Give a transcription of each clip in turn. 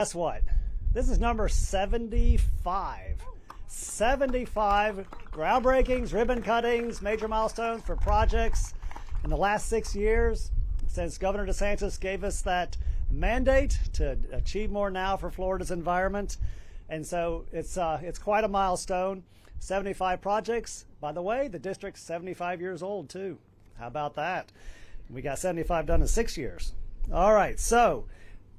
Guess what? This is number 75. 75 groundbreakings, ribbon cuttings, major milestones for projects in the last 6 years since Governor DeSantis gave us that mandate to achieve more now for Florida's environment. And so it's quite a milestone. 75 projects. By the way, the district's 75 years old too. How about that? We got 75 done in 6 years. All right, so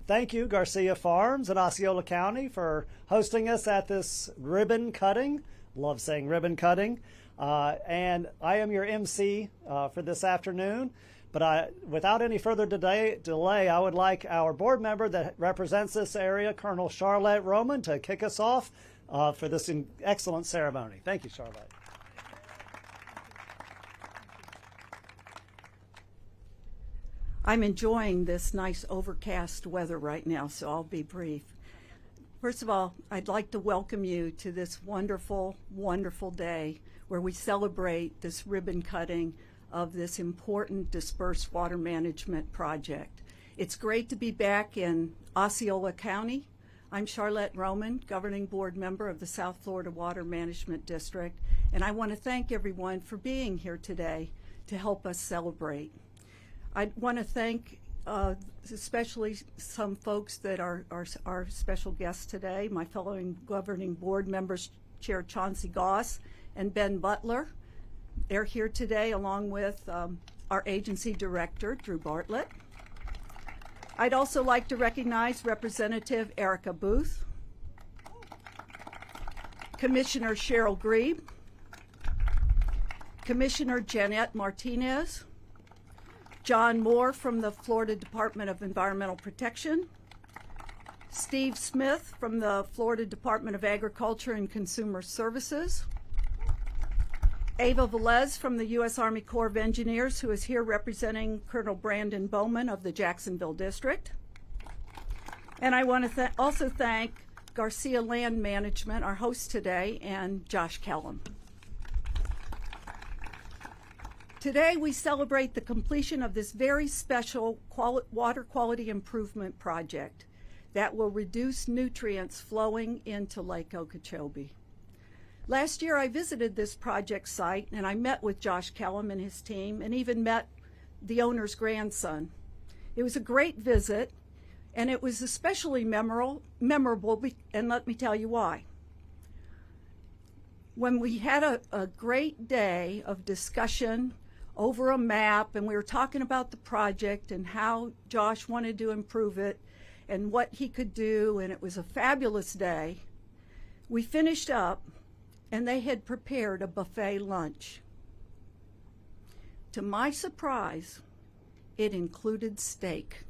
thank you, Garcia Farms and Osceola County, for hosting us at this ribbon cutting. Love saying ribbon cutting. And I am your MC for this afternoon. But without any further delay, I would like our board member that represents this area, Colonel Charlotte Roman, to kick us off for this excellent ceremony. Thank you, Charlotte. I'm enjoying this nice overcast weather right now, so I'll be brief. First of all, I'd like to welcome you to this wonderful, wonderful day where we celebrate this ribbon cutting of this important dispersed water management project. It's great to be back in Osceola County. I'm Charlotte Roman, Governing Board Member of the South Florida Water Management District, and I want to thank everyone for being here today to help us celebrate. I want to thank especially some folks that are our special guests today, my fellow governing board members, Chair Chauncey Goss and Ben Butler. They're here today along with our agency director, Drew Bartlett. I'd also like to recognize Representative Erica Booth, Commissioner Cheryl Grebe, Commissioner Jeanette Martinez, John Moore from the Florida Department of Environmental Protection, Steve Smith from the Florida Department of Agriculture and Consumer Services, Ava Velez from the U.S. Army Corps of Engineers, who is here representing Colonel Brandon Bowman of the Jacksonville District. And I want to also thank Garcia Land Management, our host today, and Josh Kellum. Today we celebrate the completion of this very special water quality improvement project that will reduce nutrients flowing into Lake Okeechobee. Last year I visited this project site and I met with Josh Kellum and his team and even met the owner's grandson. It was a great visit and it was especially memorable, and let me tell you why. When we had a great day of discussion over a map, and we were talking about the project and how Josh wanted to improve it and what he could do, and it was a fabulous day. We finished up, and they had prepared a buffet lunch. To my surprise, it included steak.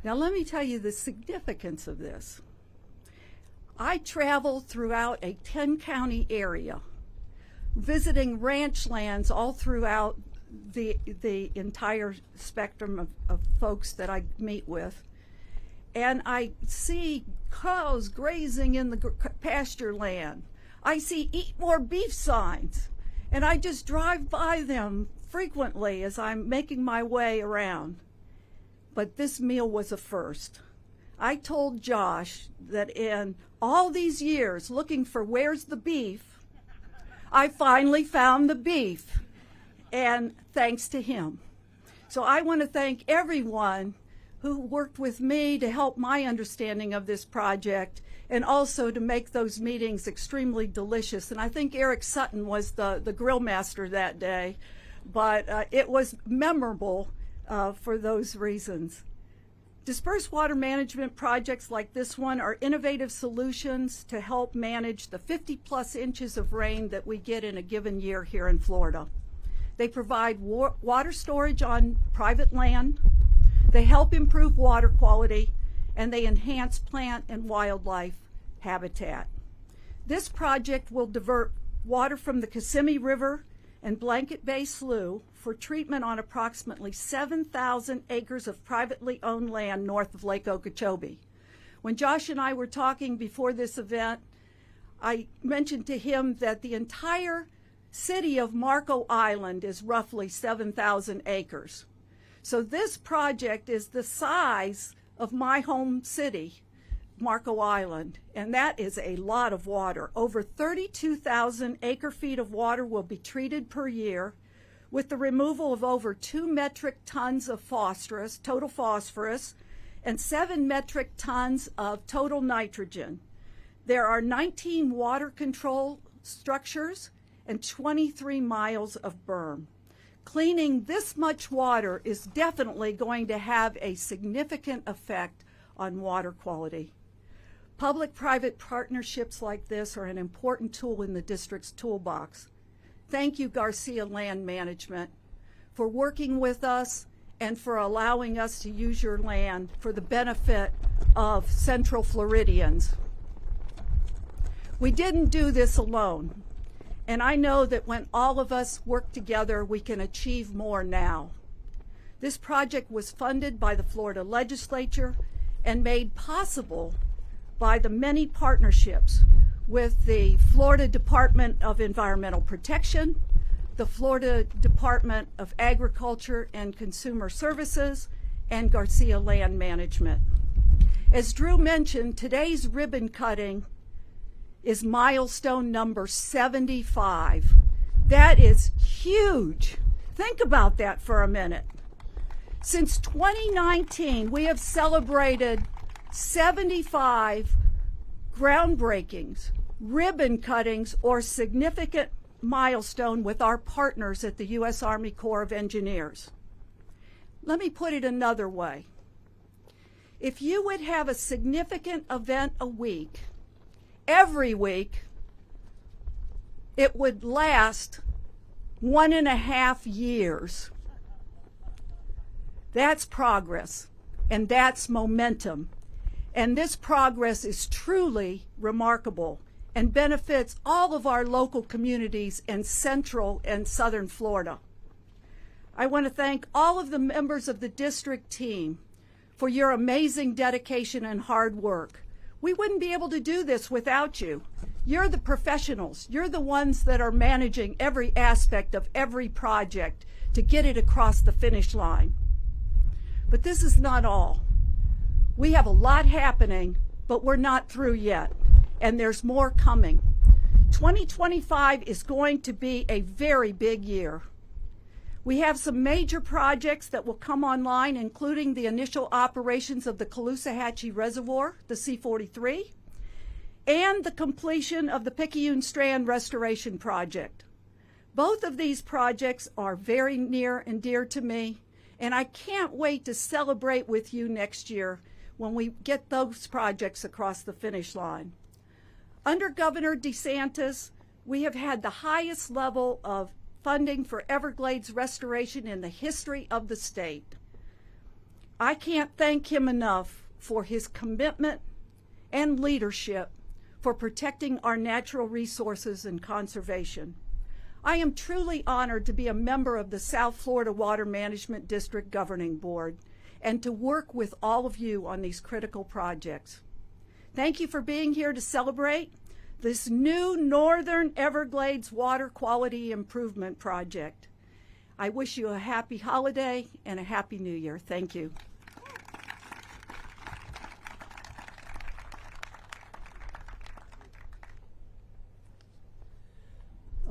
Now let me tell you the significance of this. I traveled throughout a 10-county area, visiting ranch lands all throughout the entire spectrum of folks that I meet with. And I see cows grazing in the pasture land. I see eat more beef signs. And I just drive by them frequently as I'm making my way around. But this meal was a first. I told Josh that in all these years looking for where's the beef, I finally found the beef, and thanks to him. So I want to thank everyone who worked with me to help my understanding of this project and also to make those meetings extremely delicious. And I think Eric Sutton was the grill master that day, but it was memorable for those reasons. Dispersed water management projects like this one are innovative solutions to help manage the 50-plus inches of rain that we get in a given year here in Florida. They provide water storage on private land, they help improve water quality, and they enhance plant and wildlife habitat. This project will divert water from the Kissimmee River and Blanket Bay Slough for treatment on approximately 7,000 acres of privately owned land north of Lake Okeechobee. When Josh and I were talking before this event, I mentioned to him that the entire city of Marco Island is roughly 7,000 acres. So this project is the size of my home city, Marco Island, and that is a lot of water. Over 32,000 acre-feet of water will be treated per year, with the removal of over 2 metric tons of phosphorus, total phosphorus, and 7 metric tons of total nitrogen. There are 19 water control structures and 23 miles of berm. Cleaning this much water is definitely going to have a significant effect on water quality. Public-private partnerships like this are an important tool in the district's toolbox. Thank you, Garcia Land Management, for working with us and for allowing us to use your land for the benefit of Central Floridians. We didn't do this alone, and I know that when all of us work together, we can achieve more now. This project was funded by the Florida legislature and made possible by the many partnerships with the Florida Department of Environmental Protection, the Florida Department of Agriculture and Consumer Services, and Garcia Land Management. As Drew mentioned, today's ribbon cutting is milestone number 75. That is huge. Think about that for a minute. Since 2019, we have celebrated 75 groundbreakings, ribbon cuttings, or significant milestone with our partners at the U.S. Army Corps of Engineers. Let me put it another way. If you would have a significant event a week, every week, it would last 1.5 years. That's progress, and that's momentum. And this progress is truly remarkable and benefits all of our local communities in Central and Southern Florida. I want to thank all of the members of the district team for your amazing dedication and hard work. We wouldn't be able to do this without you. You're the professionals. You're the ones that are managing every aspect of every project to get it across the finish line. But this is not all. We have a lot happening, but we're not through yet, and there's more coming. 2025 is going to be a very big year. We have some major projects that will come online, including the initial operations of the Caloosahatchee Reservoir, the C-43, and the completion of the Picayune Strand Restoration Project. Both of these projects are very near and dear to me, and I can't wait to celebrate with you next year when we get those projects across the finish line. Under Governor DeSantis, we have had the highest level of funding for Everglades restoration in the history of the state. I can't thank him enough for his commitment and leadership for protecting our natural resources and conservation. I am truly honored to be a member of the South Florida Water Management District Governing Board and to work with all of you on these critical projects. Thank you for being here to celebrate this new Northern Everglades Water Quality Improvement Project. I wish you a happy holiday and a happy new year. Thank you.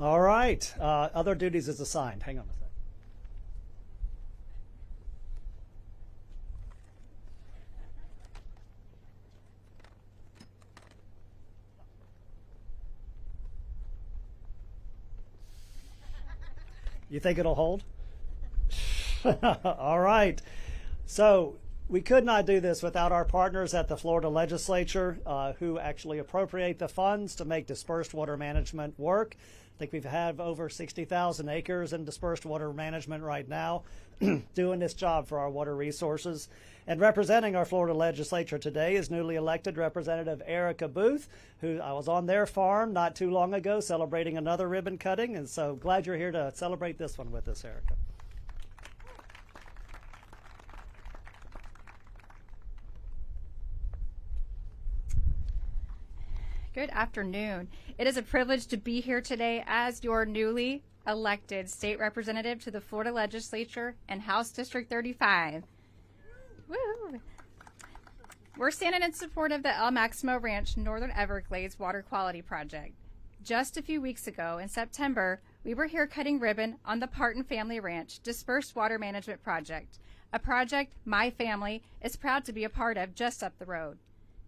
All right. Other duties is assigned. Hang on a second. You think it'll hold? All right. So we could not do this without our partners at the Florida legislature who actually appropriate the funds to make dispersed water management work. I think we've had over 60,000 acres in dispersed water management right now doing this job for our water resources. And representing our Florida legislature today is newly elected Representative Erica Booth, who I was on their farm not too long ago celebrating another ribbon cutting. And so glad you're here to celebrate this one with us, Erica. Good afternoon. It is a privilege to be here today as your newly elected state representative to the Florida legislature and House District 35. Woo! We're standing in support of the El Maximo Ranch Northern Everglades Water Quality Project. Just a few weeks ago, in September, we were here cutting ribbon on the Parton Family Ranch Dispersed Water Management Project, a project my family is proud to be a part of just up the road.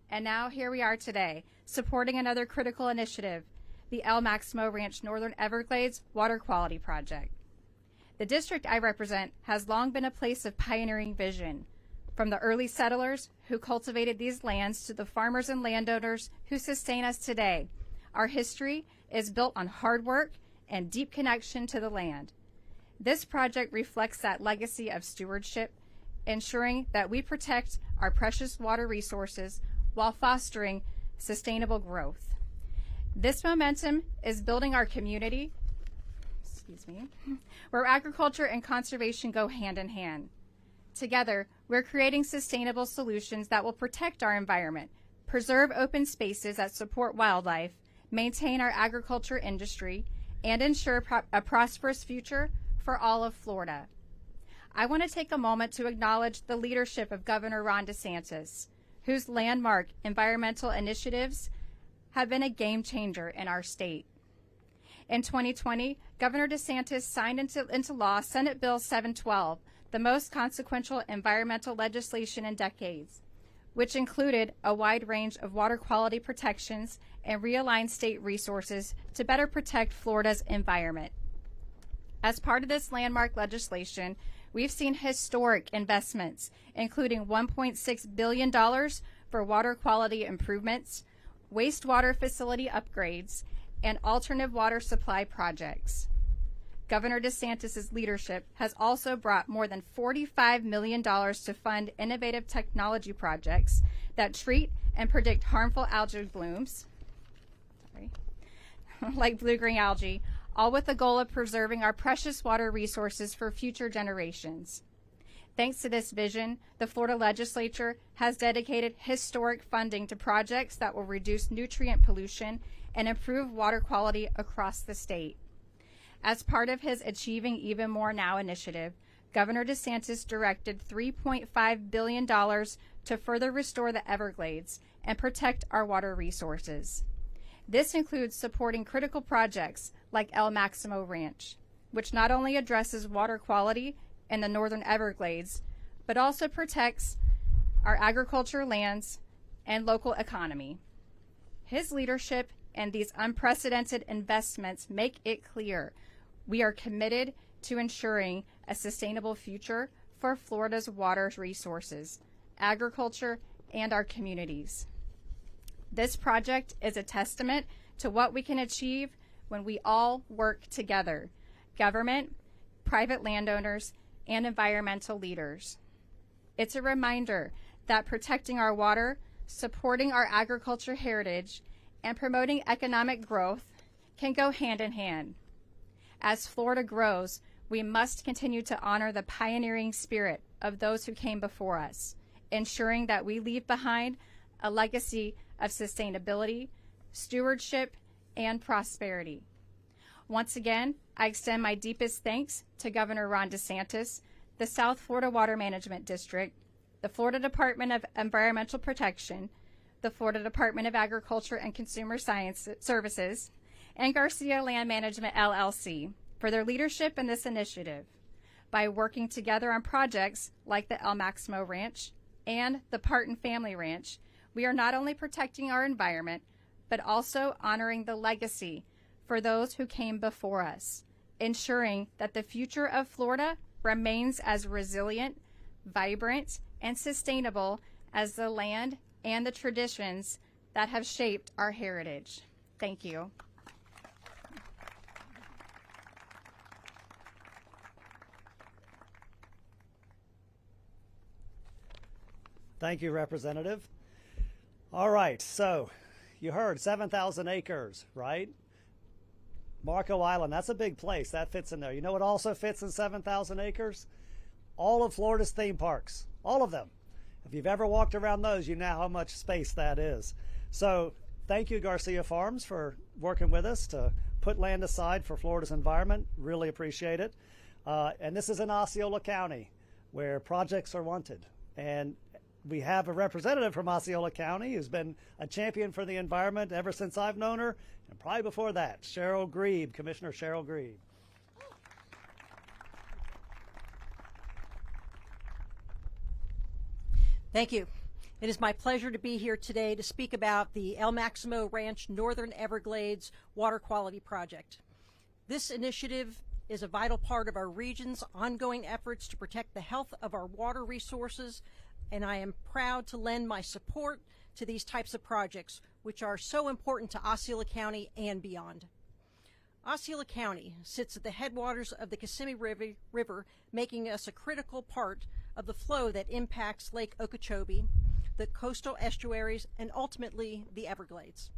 And now here we are today, supporting another critical initiative, the El Maximo Ranch Northern Everglades Water Quality Project. The district I represent has long been a place of pioneering vision, from the early settlers who cultivated these lands to the farmers and landowners who sustain us today. Our history is built on hard work and deep connection to the land. This project reflects that legacy of stewardship, ensuring that we protect our precious water resources while fostering sustainable growth. This momentum is building our community, where agriculture and conservation go hand in hand. Together, we're creating sustainable solutions that will protect our environment, preserve open spaces that support wildlife, maintain our agriculture industry, and ensure a prosperous future for all of Florida. I want to take a moment to acknowledge the leadership of Governor Ron DeSantis, whose landmark environmental initiatives have been a game changer in our state. In 2020, Governor DeSantis signed into law Senate Bill 712, the most consequential environmental legislation in decades, which included a wide range of water quality protections and realigned state resources to better protect Florida's environment. As part of this landmark legislation, we've seen historic investments, including $1.6 billion for water quality improvements, wastewater facility upgrades, and alternative water supply projects. Governor DeSantis' leadership has also brought more than $45 million to fund innovative technology projects that treat and predict harmful algae blooms, like blue-green algae, all with the goal of preserving our precious water resources for future generations. Thanks to this vision, the Florida legislature has dedicated historic funding to projects that will reduce nutrient pollution and improve water quality across the state. As part of his Achieving Even More Now initiative, Governor DeSantis directed $3.5 billion to further restore the Everglades and protect our water resources. This includes supporting critical projects like El Maximo Ranch, which not only addresses water quality in the Northern Everglades, but also protects our agriculture lands and local economy. His leadership and these unprecedented investments make it clear we are committed to ensuring a sustainable future for Florida's water resources, agriculture, and our communities. This project is a testament to what we can achieve when we all work together, government, private landowners, and environmental leaders. It's a reminder that protecting our water, supporting our agriculture heritage, and promoting economic growth can go hand in hand. As Florida grows, we must continue to honor the pioneering spirit of those who came before us, ensuring that we leave behind a legacy of sustainability, stewardship, and prosperity. Once again, I extend my deepest thanks to Governor Ron DeSantis, the South Florida Water Management District, the Florida Department of Environmental Protection, the Florida Department of Agriculture and Consumer Services, and Garcia Land Management, LLC, for their leadership in this initiative. By working together on projects like the El Maximo Ranch and the Parton Family Ranch, we are not only protecting our environment, but also honoring the legacy for those who came before us, ensuring that the future of Florida remains as resilient, vibrant, and sustainable as the land and the traditions that have shaped our heritage. Thank you. Thank you, Representative. All right, so you heard 7,000 acres, right? Marco Island, that's a big place. That fits in there. You know what also fits in 7,000 acres? All of Florida's theme parks, all of them. If you've ever walked around those, you know how much space that is. So thank you, Garcia Farms, for working with us to put land aside for Florida's environment. Really appreciate it. And this is in Osceola County, where projects are wanted. And we have a representative from Osceola County who's been a champion for the environment ever since I've known her, and probably before that, Cheryl Grebe, Commissioner Cheryl Grebe. Thank you. It is my pleasure to be here today to speak about the El Maximo Ranch Northern Everglades Water Quality Project. This initiative is a vital part of our region's ongoing efforts to protect the health of our water resources, and I am proud to lend my support to these types of projects, which are so important to Osceola County and beyond. Osceola County sits at the headwaters of the Kissimmee River, making us a critical part of the flow that impacts Lake Okeechobee, the coastal estuaries, and ultimately the Everglades.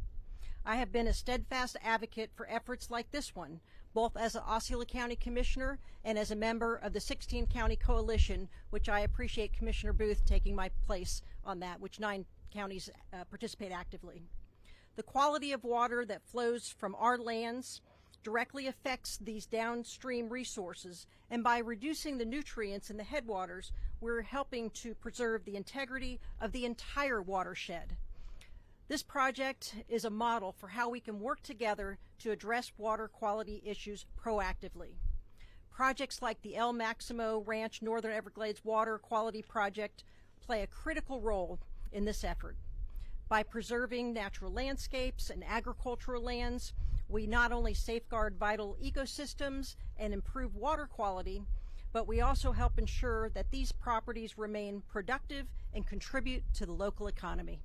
I have been a steadfast advocate for efforts like this one, both as an Osceola County Commissioner and as a member of the 16 County Coalition, which I appreciate Commissioner Booth taking my place on that, which 9 counties participate actively. The quality of water that flows from our lands directly affects these downstream resources, and by reducing the nutrients in the headwaters, we're helping to preserve the integrity of the entire watershed. This project is a model for how we can work together to address water quality issues proactively. Projects like the El Maximo Ranch Northern Everglades Water Quality Project play a critical role in this effort. By preserving natural landscapes and agricultural lands, we not only safeguard vital ecosystems and improve water quality, but we also help ensure that these properties remain productive and contribute to the local economy.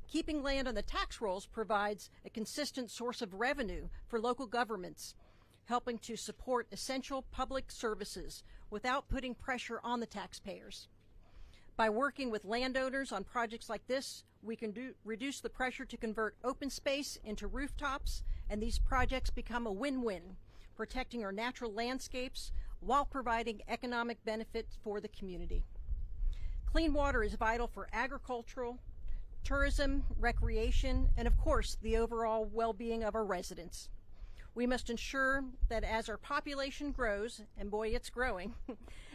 Keeping land on the tax rolls provides a consistent source of revenue for local governments, helping to support essential public services without putting pressure on the taxpayers. By working with landowners on projects like this, we can reduce the pressure to convert open space into rooftops, and these projects become a win-win, protecting our natural landscapes while providing economic benefits for the community. Clean water is vital for agricultural, tourism, recreation, and of course, the overall well-being of our residents. We must ensure that as our population grows, and boy, it's growing,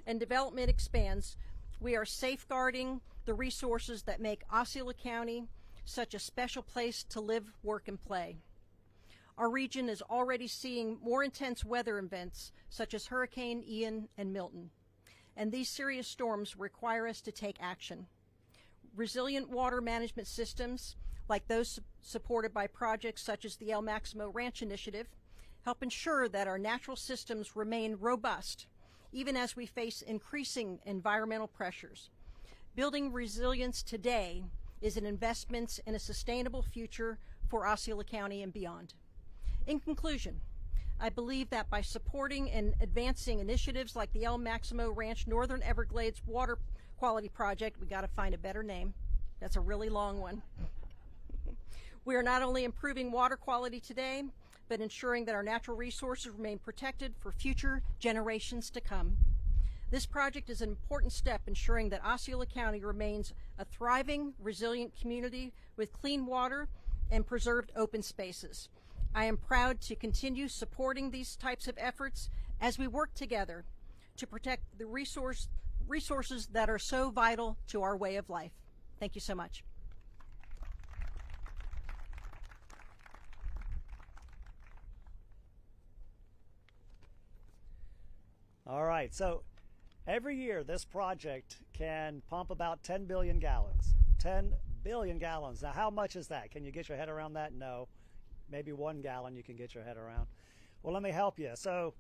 and development expands, we are safeguarding the resources that make Osceola County such a special place to live, work, and play. Our region is already seeing more intense weather events such as Hurricane Ian and Milton, and these serious storms require us to take action. Resilient water management systems, like those supported by projects such as the El Maximo Ranch Initiative, help ensure that our natural systems remain robust, even as we face increasing environmental pressures. Building resilience today is an investment in a sustainable future for Osceola County and beyond. In conclusion, I believe that by supporting and advancing initiatives like the El Maximo Ranch Northern Everglades Water Quality Project, we got to find a better name. That's a really long one. We are not only improving water quality today, but ensuring that our natural resources remain protected for future generations to come. This project is an important step ensuring that Osceola County remains a thriving, resilient community with clean water and preserved open spaces. I am proud to continue supporting these types of efforts as we work together to protect the resources that are so vital to our way of life. Thank you so much. All right, so every year this project can pump about 10 billion gallons. 10 billion gallons. Now, how much is that? Can you get your head around that? No. Maybe 1 gallon you can get your head around. Well, let me help you. So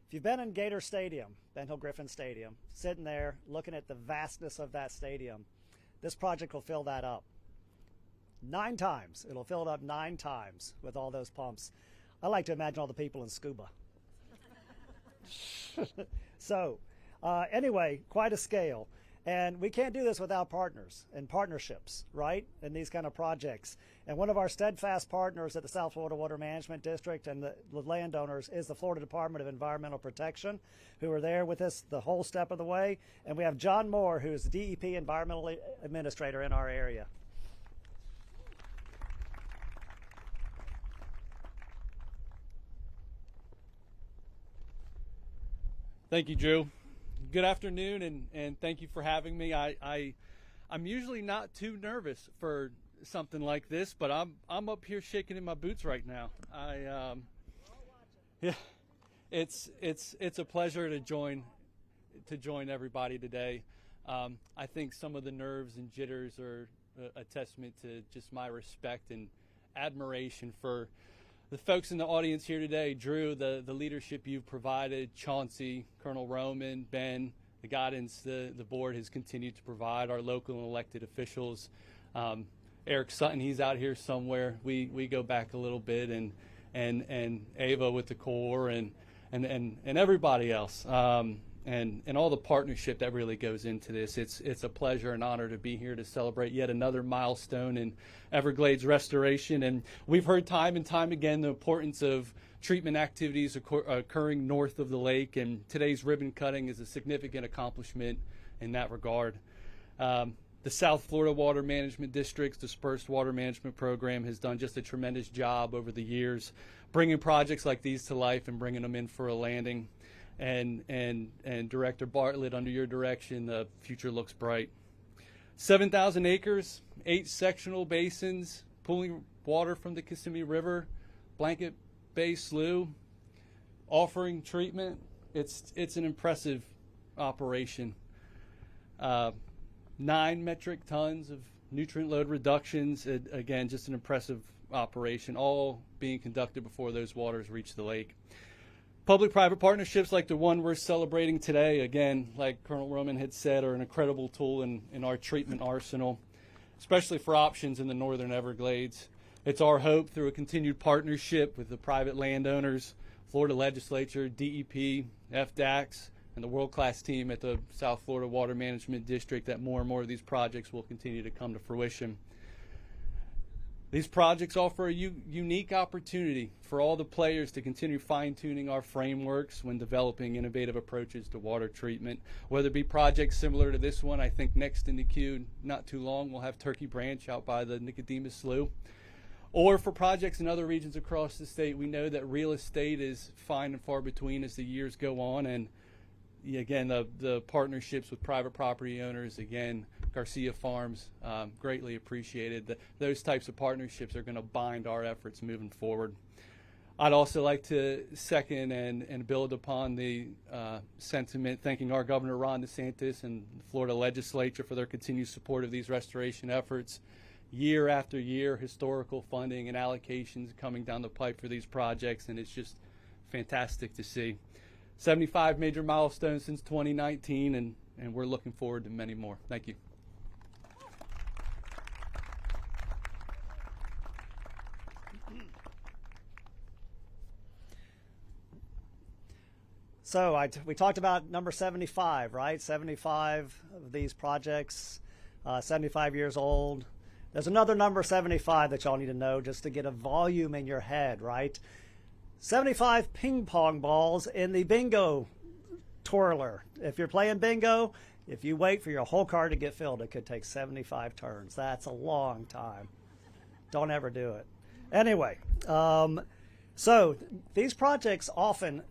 if you've been in Gator Stadium, Ben Hill Griffin Stadium, sitting there looking at the vastness of that stadium, this project will fill that up 9 times. It'll fill it up 9 times with all those pumps. I like to imagine all the people in scuba. So anyway, quite a scale. And we can't do this without partners and partnerships, right, in these kind of projects. And one of our steadfast partners at the South Florida Water Management District and the landowners is the Florida Department of Environmental Protection, who are there with us the whole step of the way. And we have John Moore, who is the DEP Environmental Administrator in our area. Thank you, Drew. Good afternoon, and thank you for having me. I I'm usually not too nervous for something like this, but I'm up here shaking in my boots right now. Yeah, it's a pleasure to join everybody today. I think some of the nerves and jitters are a testament to just my respect and admiration for the folks in the audience here today. Drew, the leadership you've provided, Chauncey, Colonel Roman, Ben, the guidance the board has continued to provide, our local and elected officials. Eric Sutton, he's out here somewhere. We go back a little bit, and Ava with the Corps and everybody else. And all the partnership that really goes into this. It's a pleasure and honor to be here to celebrate yet another milestone in Everglades restoration. And we've heard time and time again the importance of treatment activities occurring north of the lake, and today's ribbon cutting is a significant accomplishment in that regard. The South Florida Water Management District's Dispersed Water Management Program has done just a tremendous job over the years, bringing projects like these to life and bringing them in for a landing. And Director Bartlett, under your direction, the future looks bright. 7,000 acres, 8 sectional basins, pulling water from the Kissimmee River, Blanket Bay Slough, offering treatment. It's an impressive operation. 9 metric tons of nutrient load reductions. Again, just an impressive operation, all being conducted before those waters reach the lake. Public-private partnerships like the one we're celebrating today, again, like Colonel Roman had said, are an incredible tool in our treatment arsenal, especially for options in the northern Everglades. It's our hope through a continued partnership with the private landowners, Florida Legislature, DEP, FDACS, and the world-class team at the South Florida Water Management District that more and more of these projects will continue to come to fruition. These projects offer a unique opportunity for all the players to continue fine-tuning our frameworks when developing innovative approaches to water treatment. Whether it be projects similar to this one, I think next in the queue, not too long, we'll have Turkey Branch out by the Nicodemus Slough. Or for projects in other regions across the state, we know that real estate is fine and far between as the years go on, and again, the partnerships with private property owners, again, Garcia Farms, greatly appreciated. Those types of partnerships are going to bind our efforts moving forward. I'd also like to second and build upon the sentiment, thanking our Governor Ron DeSantis and the Florida Legislature for their continued support of these restoration efforts. Year after year, historical funding and allocations coming down the pipe for these projects, and it's just fantastic to see. 75 major milestones since 2019, and we're looking forward to many more. Thank you. So we talked about number 75, right? 75 of these projects, 75 years old. There's another number 75 that y'all need to know just to get a volume in your head, right? 75 ping pong balls in the bingo twirler. If you're playing bingo, if you wait for your whole card to get filled, it could take 75 turns. That's a long time. Don't ever do it. Anyway, so these projects often,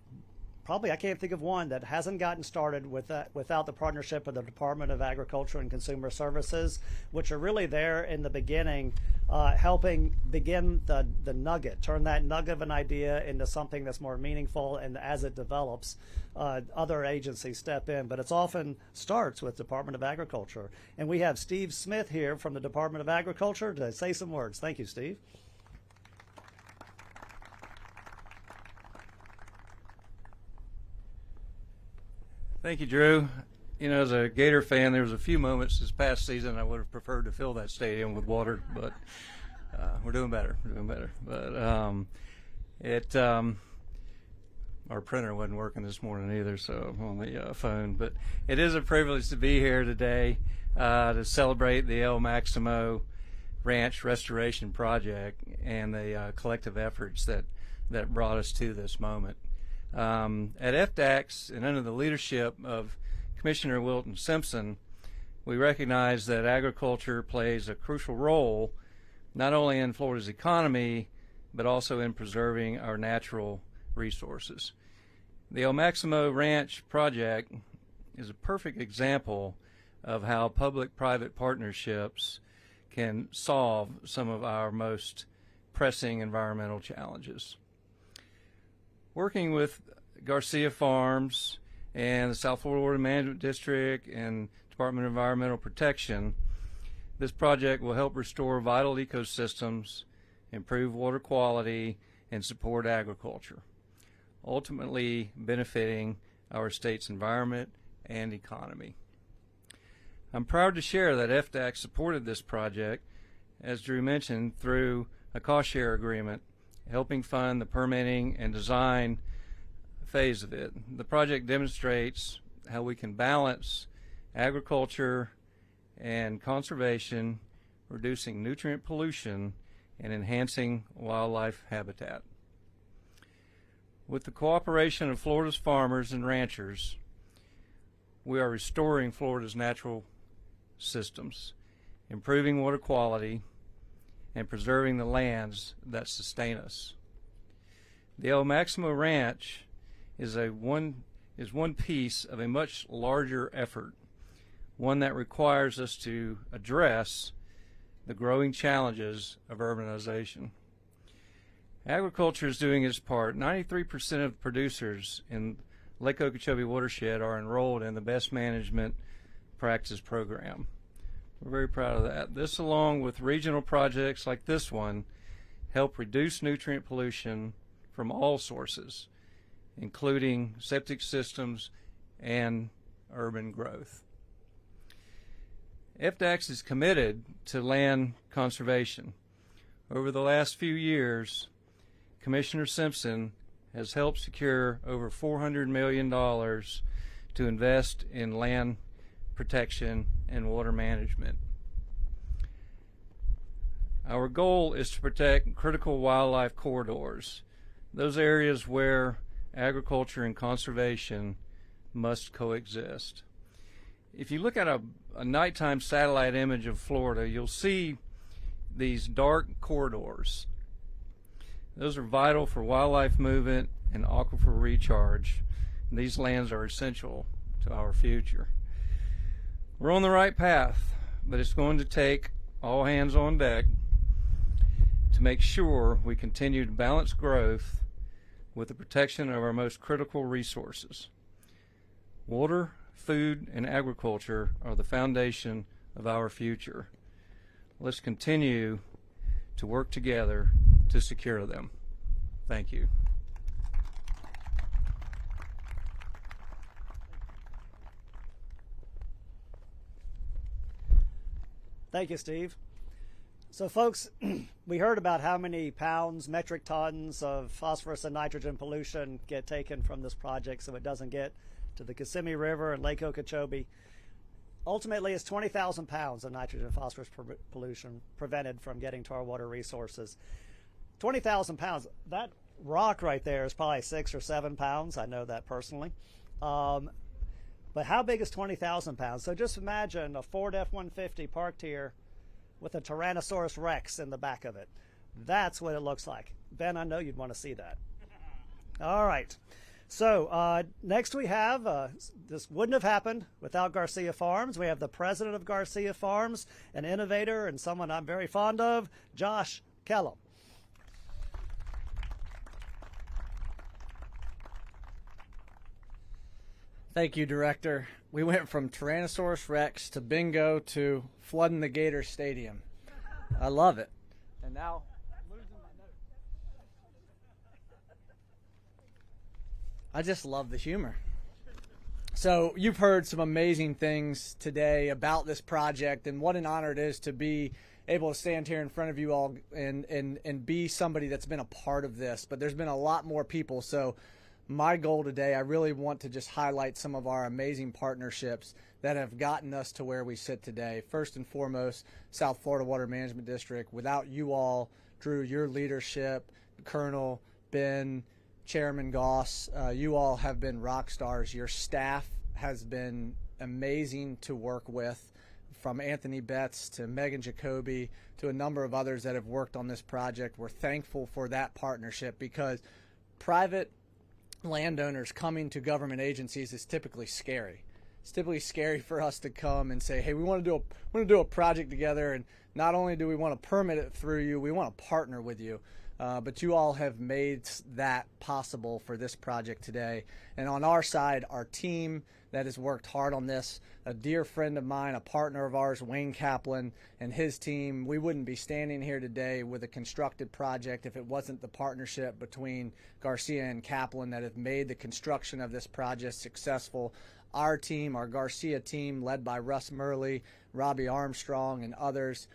probably I can't think of one that hasn't gotten started without the partnership of the Department of Agriculture and Consumer Services, which are really there in the beginning, helping begin the nugget, turn that nugget of an idea into something that's more meaningful, and as it develops, other agencies step in. But it often starts with Department of Agriculture. And we have Steve Smith here from the Department of Agriculture to say some words. Thank you, Steve. Thank you, Drew. You know, as a Gator fan, there was a few moments this past season I would have preferred to fill that stadium with water, but we're doing better. We're doing better. But our printer wasn't working this morning either, so I'm on the phone. But it is a privilege to be here today to celebrate the El Maximo Ranch Restoration Project and the collective efforts that brought us to this moment. At FDACS and under the leadership of Commissioner Wilton Simpson, we recognize that agriculture plays a crucial role not only in Florida's economy, but also in preserving our natural resources. The El Maximo Ranch project is a perfect example of how public-private partnerships can solve some of our most pressing environmental challenges. Working with Garcia Farms and the South Florida Water Management District and Department of Environmental Protection, this project will help restore vital ecosystems, improve water quality, and support agriculture, ultimately benefiting our state's environment and economy. I'm proud to share that FDAC supported this project, as Drew mentioned, through a cost-share agreement, helping fund the permitting and design phase of it. The project demonstrates how we can balance agriculture and conservation, reducing nutrient pollution, and enhancing wildlife habitat. With the cooperation of Florida's farmers and ranchers, we are restoring Florida's natural systems, improving water quality, and preserving the lands that sustain us. The El Maximo Ranch is one piece of a much larger effort, one that requires us to address the growing challenges of urbanization. Agriculture is doing its part. 93% of producers in Lake Okeechobee watershed are enrolled in the Best Management Practice program. We're very proud of that. This, along with regional projects like this one, help reduce nutrient pollution from all sources, including septic systems and urban growth. FDAC is committed to land conservation. Over the last few years, Commissioner Simpson has helped secure over $400 million to invest in land protection and water management. Our goal is to protect critical wildlife corridors, those areas where agriculture and conservation must coexist. If you look at a nighttime satellite image of Florida, you'll see these dark corridors. Those are vital for wildlife movement and aquifer recharge. And these lands are essential to our future. We're on the right path, but it's going to take all hands on deck to make sure we continue to balance growth with the protection of our most critical resources. Water, food, and agriculture are the foundation of our future. Let's continue to work together to secure them. Thank you. Thank you, Steve. So, folks, we heard about how many pounds, metric tons of phosphorus and nitrogen pollution get taken from this project so it doesn't get to the Kissimmee River and Lake Okeechobee. Ultimately, it's 20,000 pounds of nitrogen and phosphorus pollution prevented from getting to our water resources. 20,000 pounds. That rock right there is probably 6 or 7 pounds. I know that personally. But how big is 20,000 pounds? So just imagine a Ford F-150 parked here with a Tyrannosaurus Rex in the back of it. That's what it looks like. Ben, I know you'd want to see that. All right. So next we have, this wouldn't have happened without Garcia Farms. We have the president of Garcia Farms, an innovator and someone I'm very fond of, Josh Kellum. Thank you, Director. We went from Tyrannosaurus Rex to bingo to flooding the Gator Stadium. I love it. And now, losing my notes. I just love the humor. So you've heard some amazing things today about this project, and what an honor it is to be able to stand here in front of you all and be somebody that's been a part of this. But there's been a lot more people, so my goal today, I really want to just highlight some of our amazing partnerships that have gotten us to where we sit today. First and foremost, South Florida Water Management District. Without you all, Drew, your leadership, Colonel, Ben, Chairman Goss, you all have been rock stars. Your staff has been amazing to work with, from Anthony Betts to Megan Jacoby to a number of others that have worked on this project. We're thankful for that partnership, because private landowners coming to government agencies is typically scary. it's typically scary for us to come and say, hey, we want to do a project together, and not only do we want to permit it through you, we want to partner with you. But you all have made that possible for this project today. And on our side, our team that has worked hard on this, a dear friend of mine, a partner of ours, Wayne Kaplan, and his team, we wouldn't be standing here today with a constructed project if it wasn't the partnership between Garcia and Kaplan that have made the construction of this project successful. Our team, our Garcia team, led by Russ Murley, Robbie Armstrong, and others,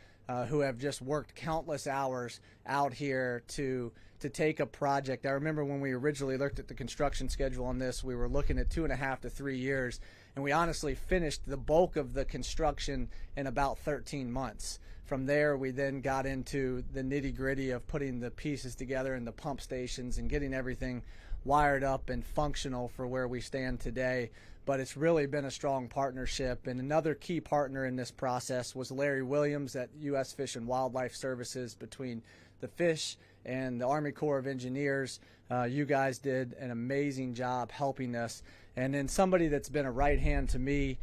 who have just worked countless hours out here to take a project. I remember when we originally looked at the construction schedule on this, we were looking at 2.5 to 3 years, and we honestly finished the bulk of the construction in about 13 months. From there, we then got into the nitty-gritty of putting the pieces together in the pump stations and getting everything wired up and functional for where we stand today. But it's really been a strong partnership, and another key partner in this process was Larry Williams at U.S. Fish and Wildlife Services. Between the fish and the Army Corps of Engineers, you guys did an amazing job helping us. And then somebody that's been a right hand to me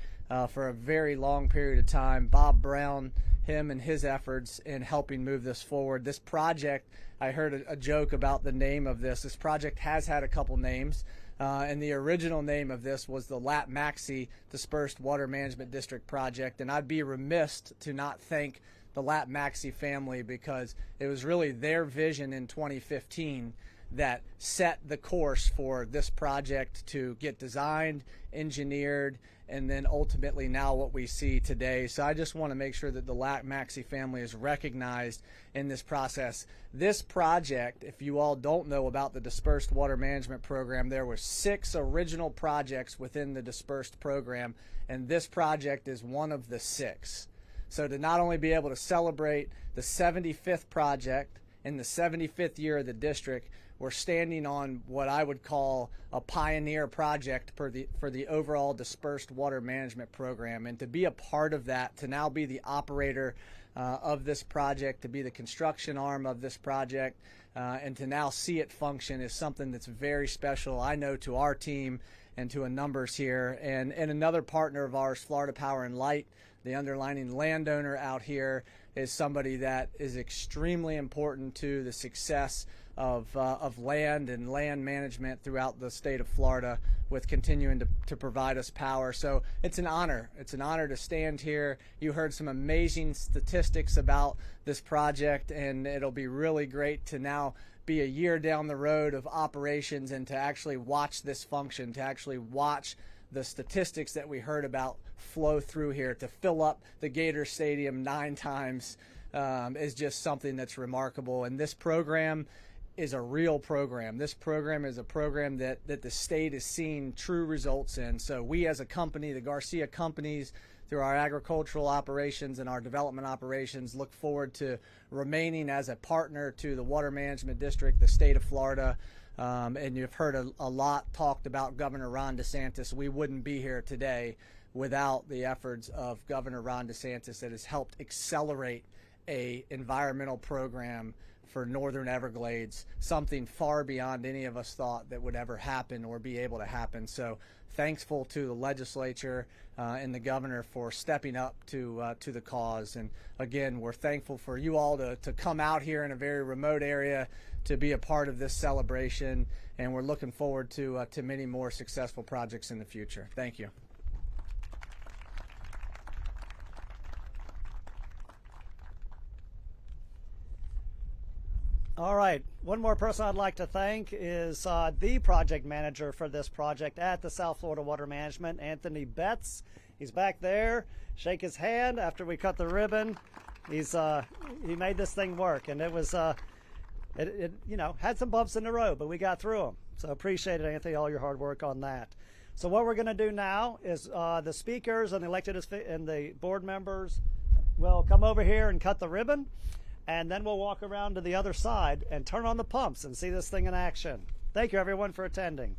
for a very long period of time, Bob Brown, him and his efforts in helping move this forward. This project, I heard a joke about the name of this. This project has had a couple names. And the original name of this was the Maximo Dispersed Water Management District Project. And I'd be remiss to not thank the Maximo family, because it was really their vision in 2015 that set the course for this project to get designed, engineered, and then ultimately now what we see today. So I just want to make sure that the Maximo family is recognized in this process. This project, if you all don't know about the Dispersed Water Management Program, there were 6 original projects within the Dispersed Program, and this project is one of the 6. So to not only be able to celebrate the 75th project in the 75th year of the district, we're standing on what I would call a pioneer project for the overall Dispersed Water Management Program. And to be a part of that, to now be the operator of this project, to be the construction arm of this project, and to now see it function is something that's very special, I know, to our team and to a numbers here. And another partner of ours, Florida Power and Light, the underlining landowner out here, is somebody that is extremely important to the success of land and land management throughout the state of Florida, with continuing to provide us power. So it's an honor. It's an honor to stand here. You heard some amazing statistics about this project, and it'll be really great to now be a year down the road of operations and to actually watch this function, to actually watch the statistics that we heard about flow through here. To fill up the Gator Stadium 9 times is just something that's remarkable. And this program is a real program. This program is a program that the state is seeing true results in. So we as a company, the Garcia companies, through our agricultural operations and our development operations, look forward to remaining as a partner to the Water Management District, the state of Florida. And you've heard a lot talked about Governor Ron DeSantis. We wouldn't be here today without the efforts of Governor Ron DeSantis that has helped accelerate a environmental program for Northern Everglades, something far beyond any of us thought that would ever happen or be able to happen. So thankful to the legislature and the governor for stepping up to the cause. And again, we're thankful for you all to come out here in a very remote area to be a part of this celebration, and we're looking forward to many more successful projects in the future. Thank you. All right, one more person I'd like to thank is the project manager for this project at the South Florida Water Management, Anthony Betts. He's back there. Shake his hand after we cut the ribbon. He made this thing work, and it was it had some bumps in the road, but we got through them. So appreciate it, Anthony, all your hard work on that. So what we're going to do now is the speakers and the elected and the board members will come over here and cut the ribbon. And then we'll walk around to the other side and turn on the pumps and see this thing in action. Thank you, everyone, for attending.